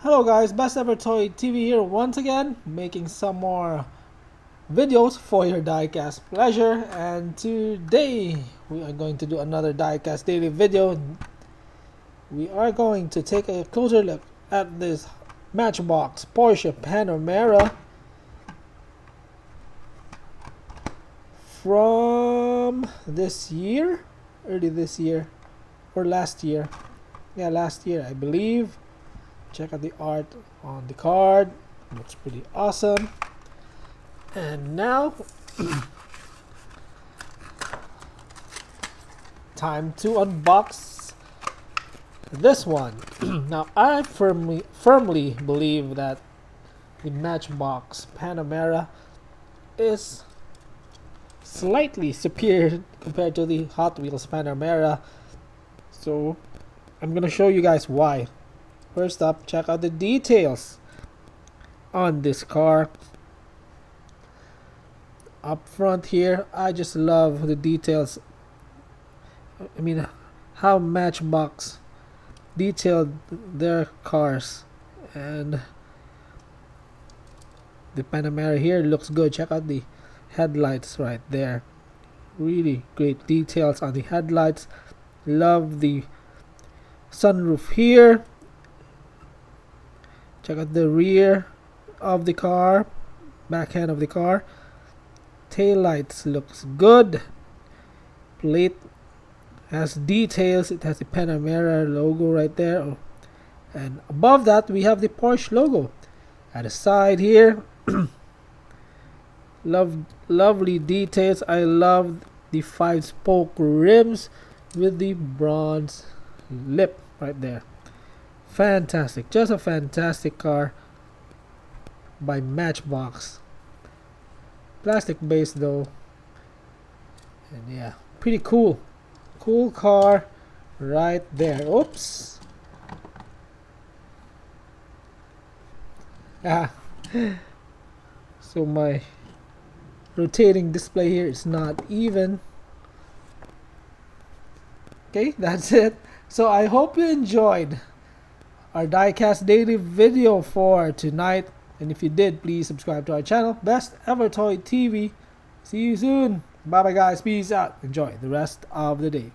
Hello guys, Best Ever Toy TV here once again, making some more videos for your diecast pleasure. And today we are going to do another diecast daily video. We are going to take a closer look at this Matchbox Porsche Panamera from this year, early this year, or last year. Yeah, last year I believe. Check out the art on the card, looks pretty awesome. And now time to unbox this one. Now I firmly believe that the Matchbox Panamera is slightly superior compared to the Hot Wheels Panamera, so I'm gonna show you guys why. First up, check out the details on this car. Up front here, I just love the details. I mean, how Matchbox detailed their cars. And the Panamera here looks good. Check out the headlights right there. Really great details on the headlights. Love the sunroof here. Check out the rear of the car, back end of the car. Taillights looks good. Plate has details. It has the Panamera logo right there. And above that we have the Porsche logo. At the side here, lovely details. I love the 5-spoke rims with the bronze lip right there. Fantastic, just a fantastic car by Matchbox. Plastic base though, and yeah, pretty cool car right there. Oops. So my rotating display here is not even. Okay, that's it. So I hope you enjoyed our diecast daily video for tonight, and if you did, please subscribe to our channel, Best Ever Toy TV. See you soon. Bye bye guys, peace out, enjoy the rest of the day.